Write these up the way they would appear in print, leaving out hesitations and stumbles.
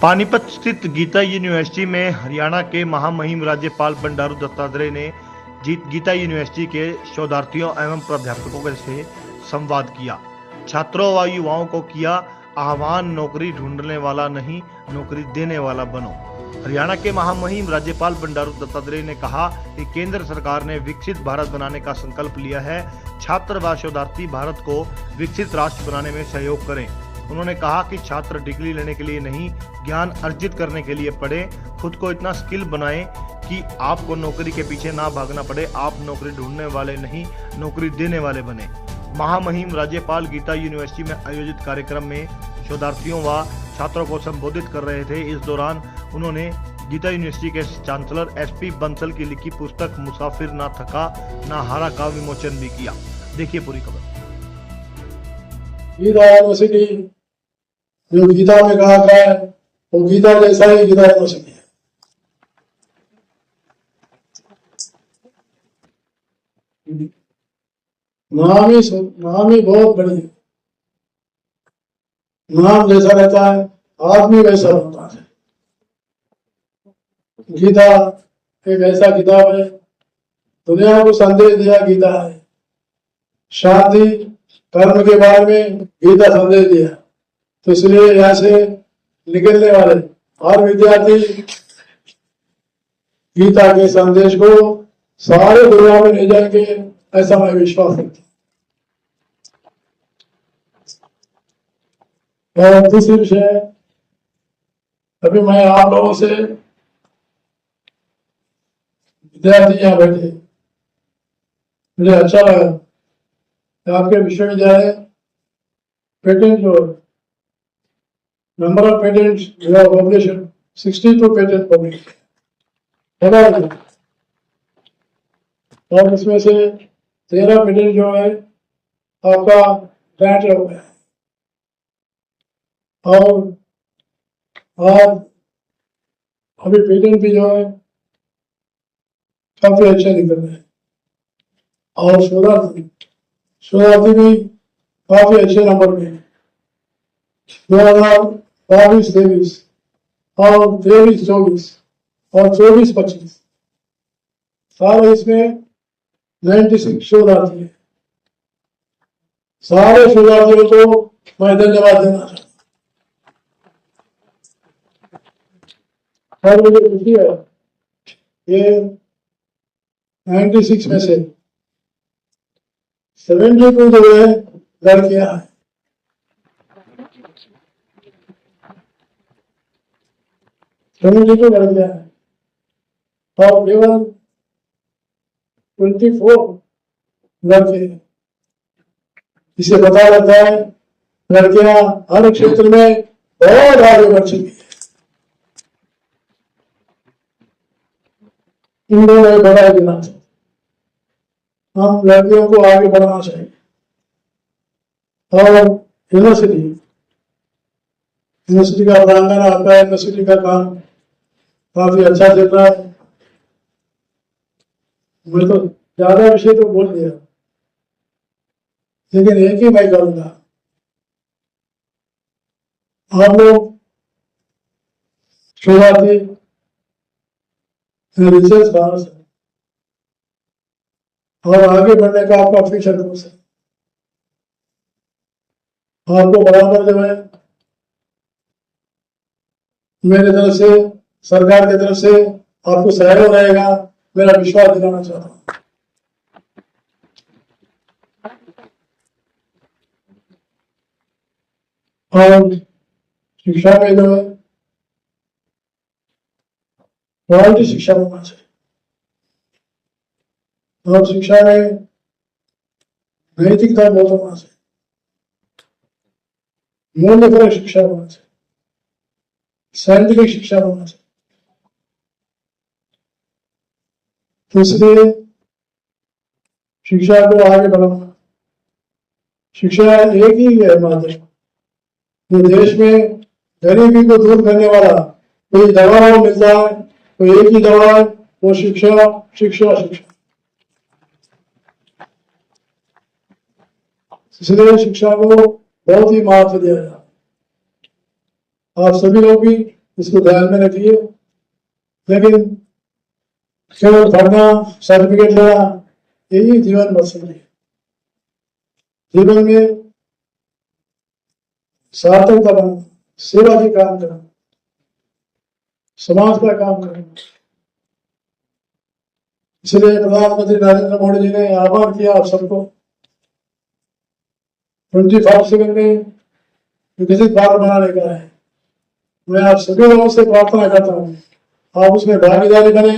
पानीपत स्थित गीता यूनिवर्सिटी में हरियाणा के महामहिम राज्यपाल बंडारू दत्तात्रेय ने गीता यूनिवर्सिटी के शोधार्थियों एवं प्राध्यापकों से संवाद किया। छात्रों व युवाओं को किया आह्वान, नौकरी ढूंढने वाला नहीं, नौकरी देने वाला बनो। हरियाणा के महामहिम राज्यपाल बंडारू दत्तात्रेय ने कहा कि केंद्र सरकार ने विकसित भारत बनाने का संकल्प लिया है। छात्र व शोधार्थी भारत को विकसित राष्ट्र बनाने में सहयोग करें। उन्होंने कहा कि छात्र डिग्री लेने के लिए नहीं, ज्ञान अर्जित करने के लिए पढ़े। खुद को इतना स्किल बनाएं कि आपको नौकरी के पीछे ना भागना पड़े। आप नौकरी ढूंढने वाले नहीं, नौकरी देने वाले बने। महामहिम राज्यपाल गीता यूनिवर्सिटी में आयोजित कार्यक्रम में शोधार्थियों व छात्रों को संबोधित कर रहे थे। इस दौरान उन्होंने गीता यूनिवर्सिटी के चांसलर एसपी बंसल की लिखी पुस्तक मुसाफिर ना थका ना हारा का विमोचन भी किया। देखिए पूरी खबर। गीता यूनिवर्सिटी जो गीता में कहा गया है वो गीता जैसा ही गीता यूनिवर्सिटी है। नाम ही बहुत बड़ी है। नाम जैसा रहता है आदमी वैसा होता है। गीता एक ऐसा किताब है, दुनिया को संदेश दिया गीता है। शांति कर्म के बारे में गीता संदेश दिया, तो इसलिए यहाँ से निकलने वाले हर विद्यार्थी गीता के संदेश को सारे दुनिया में ले जाएंगे, ऐसा मैं विश्वास रखता हूँ। और दूसरी विषय, अभी मैं आप लोगों से विद्यार्थी यहाँ बैठे, मुझे अच्छा लगा कि आपके विश्वविद्यालय पेटेंट जो number of patents publication 62 patent publish और इसमें से 13 पेटेंट जो है आपका ग्रांट हो गया। और आज अभी पेटेंट भी जो है काफी अच्छे निकल रहे हैं और शोधार्थी भी काफी अच्छे नंबर में 2022-23 और 23-24 और 24-25 सारे इसमें 96 शोधार्थी है। सारे शोधार्थियों को मैं धन्यवाद देना चाहता हूँ। और मुझे खुशी है ये 96 में से 72 जो है लड़कियां हैं। 72 लड़कियां हैं और केवल 24 लड़के हैं। इसे पता लगता है लड़कियां हर क्षेत्र में बहुत आगे बढ़ चुकी है। इन लोगों ने बढ़ाई देना चाहिए, हम लड़कियों को आगे बढ़ाना चाहिए। और यूनिवर्सिटी का प्रांगण आपका, यूनिवर्सिटी का काम काफी अच्छा चल रहा है। मैं तो ज्यादा विषय तो बोल दिया, लेकिन एक ही मैं करूंगा, आप लोग शोधार्थी रिसर्च स्कॉलर्स है और आगे बढ़ने का आपका फ्यूचर कोर्स है। आपको बराबर जो है मेरे तरफ से, सरकार की तरफ से आपको सहयोग रहेगा, मेरा विश्वास दिलाना चाहता हूँ। और शिक्षा में जो है क्वालिटी शिक्षा होना चाहिए और शिक्षा में नैतिकता बहुत होना चाहिए, मूल्यपरक शिक्षा होना चाहिए, साइंटिफिक शिक्षा होना चाहिए। तो इसलिए शिक्षा को आगे बढ़ाना, शिक्षा एक ही है माध्यम जो देश में गरीबी को दूर करने वाला। कोई दवा मिलता है, कोई एक ही दवा है, वो शिक्षा शिक्षा शिक्षा। इसलिए शिक्षा को बहुत ही महत्व दिया जाता है। आप सभी लोग भी इसको ध्यान में रखिए। लेकिन केवल पढ़ना, सर्टिफिकेट लेना, यही जीवन मकसद है। जीवन में सार्थकता बनाना, सेवा के काम करना, समाज का काम करना। इसलिए प्रधानमंत्री नरेंद्र मोदी जी ने आह्वान किया आप सबको 25/7 में विकसित भारत बनाने का है। मैं आप सभी लोगों से प्रार्थना करता हूँ आप उसमें भागीदारी बने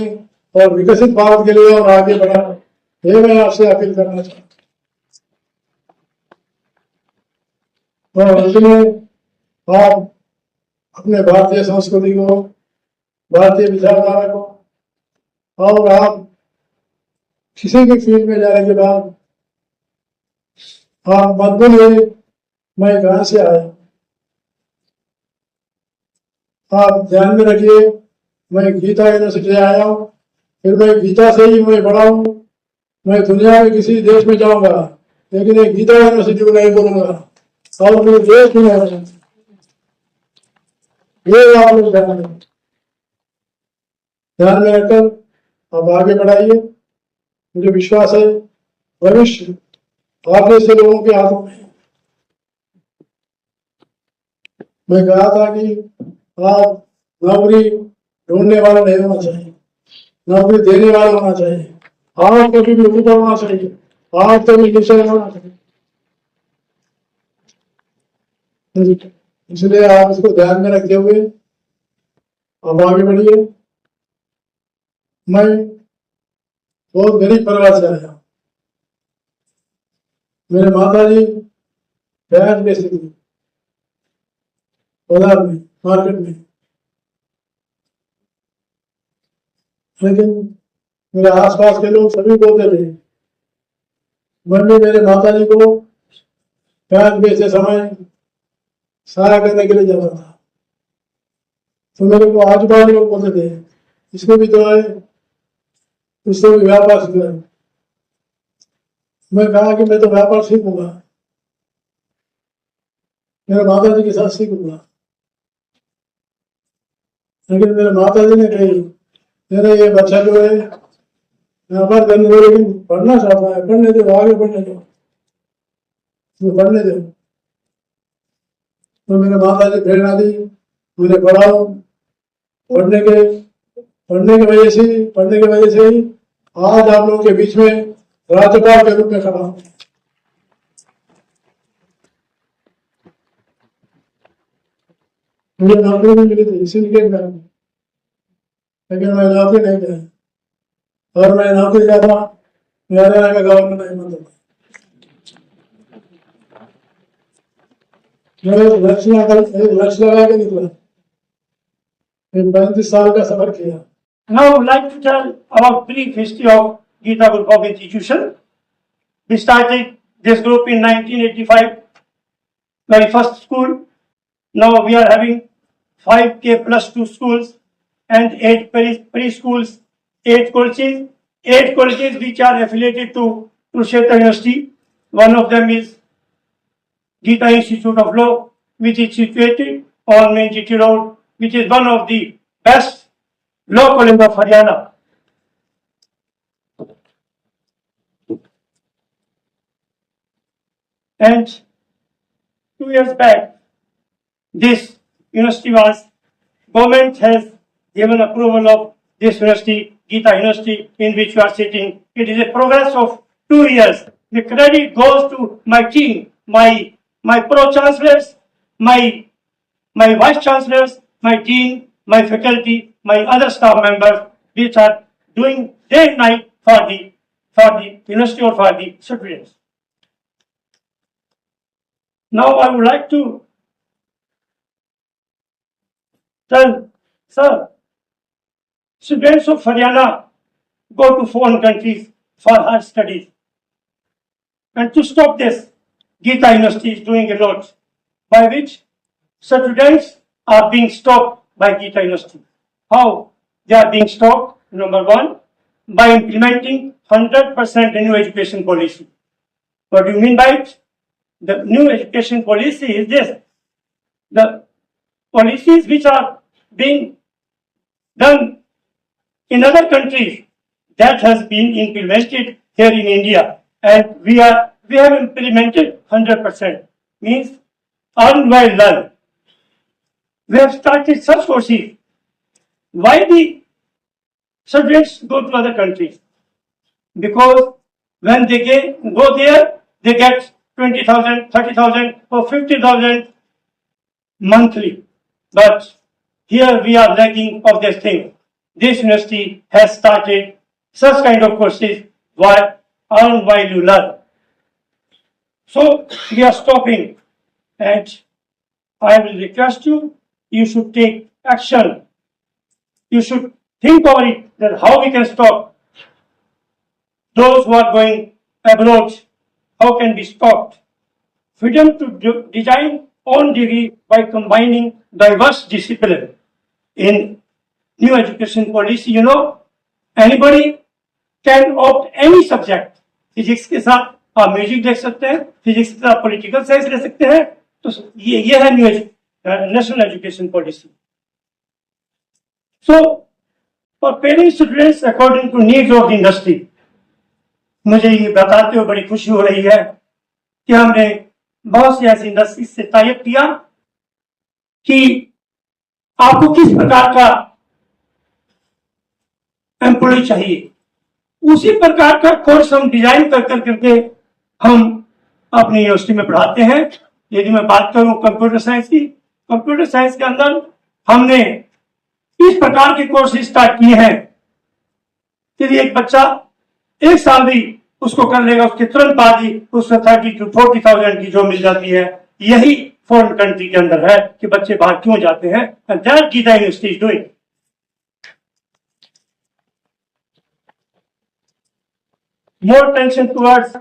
और विकसित भारत के लिए और आगे बढ़ाएं, ये मैं आपसे अपील करना चाहता हूँ। और अंत में आप अपने भारतीय संस्कृति को, भारतीय विचारधारा को, और आप किसी भी फील्ड में जाने के बाद आप मत बोलिए मैं कहां से आया। आप ध्यान में रखिए मैं गीता यूनिवर्सिटी आया हूँ, फिर मैं गीता से ही मैं बड़ा हूँ। मैं दुनिया में किसी देश में जाऊंगा लेकिन एक गीता यूनिवर्सिटी को नहीं बोलूंगा और मेरे देश में नहीं। ये आप लोग ध्यान में रखकर आप आगे बढ़ाइए। मुझे विश्वास है भविष्य आप जैसे लोगों के हाथों में। मैं कहा था कि आप नौकरी ढूंढने वाला नहीं होना चाहिए, नौकरी देने वाला होना चाहिए। आप कभी भी ऊपर होना चाहिए, आप कभी नीचे होना चाहिए। इसलिए आप इसको ध्यान में रखते हुए आप आगे बढ़िए। मैं बहुत गरीब परिवार से आया। मेरे माता जी प्याज बेचती थी बाजार में, मार्केट में। लेकिन मेरे आसपास के लोग सभी बोलते थे, मैं मेरे माता जी को प्याज बेचते समय सहायता करने के लिए जाता था, तो मेरे को आजू बाजू लोग बोलते थे इसको भी तो है, उससे भी व्यापार सीखा। मैं कहा कि मैं तो व्यापार सीखूंगा, मेरे माता जी के साथ सीखूंगा। लेकिन मेरे माता जी ने कही मेरा ये बच्चा जो है व्यापार करने दो, लेकिन पढ़ना चाहता है, पढ़ने दो, आगे बढ़ने दो, पढ़ने दो। तो मेरे माता जी प्रेरणा दी, मुझे पढ़ाओ। पढ़ने की वजह से ही आज आप लोगों के बीच में राज्यपाल के रूप में खड़ा हूं। मुझे नौकरी भी मिली थी सिंडिकेट बैंक में, लेकिन मैं नौकरी नहीं किया। और मैं नौकरी जाता हरियाणा का गवर्नर नहीं बनता था। मैं लक्ष्य लगा के निकला, 35 साल का सफर किया। Now I would like to tell about brief history of Gita Group of Institution. We started this group in 1985, very first school. Now we are having 5K plus 2 schools and 8 preschools, 8 colleges which are affiliated to Kurukshetra University. One of them is Gita Institute of Law, which is situated on Main GT Road, which is one of the best law college of Haryana. And 2 years back, this university government has given approval of this university, Gita University, in which you are sitting. It is a progress of 2 years. The credit goes to my team, my pro-chancellors, my vice-chancellors, my dean, my faculty, my other staff members, which are doing day and night for the university or for the students. Now I would like to tell, sir, students of Haryana go to foreign countries for higher studies. And to stop this, Gita University is doing a lot, by which students are being stopped by Gita University. How they are being stopped? Number one, by implementing 100% new education policy. What do you mean by it? The new education policy is this. The policies which are being done in other countries, that has been implemented here in India, and we have implemented 100%. Means earn while learn. We have started such courses. Why the students go to other countries? Because when they go there, they get 20,000, 30,000 or 50,000 monthly. But here we are lacking of this thing. This university has started such kind of courses while you learn. So we are stopping, and I will request you, you should take action. You should think about it, that how we can stop those who are going abroad, how can be stopped? Freedom to design own degree by combining diverse discipline. In new education policy, anybody can opt any subject. Physics के साथ आप music देख सकते हैं, physics के साथ political science ले सकते हैं. तो ये है new national education policy. So for preparing students according to needs of the industry, मुझे ये बताते हुए बड़ी खुशी हो रही है कि हमने बहुत सी ऐसी इंडस्ट्री से टाइप किया कि आपको किस प्रकार का एम्प्लॉय चाहिए, उसी प्रकार का कोर्स हम डिजाइन करके हम अपनी यूनिवर्सिटी में पढ़ाते हैं. यदि मैं बात करूं कंप्यूटर साइंस की, कंप्यूटर साइंस के अंदर हमने इस प्रकार के कोर्स स्टार्ट किए हैं कि एक बच्चा एक साल भी उसको कर लेगा, उसके तुरंत बाद ही उसको 30,000 to 40,000 की जॉब मिल जाती है. यही फॉरेन कंट्री के अंदर है कि बच्चे बाहर क्यों जाते हैं. And that Geeta university is doing. More attention towards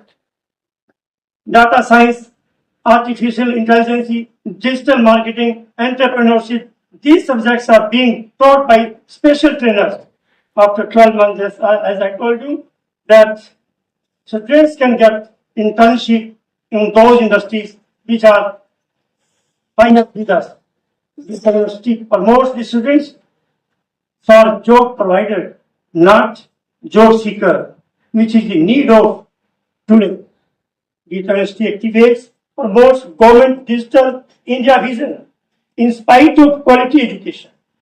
data science, artificial intelligence, digital marketing, entrepreneurship. These subjects are being taught by special trainers. After 12 months, as I told you, that students can get internship in those industries which are financed with us. This university promotes the students for job provider, not job seeker, which is the need of today. Gita University activates, promotes government digital India vision in spite of quality education.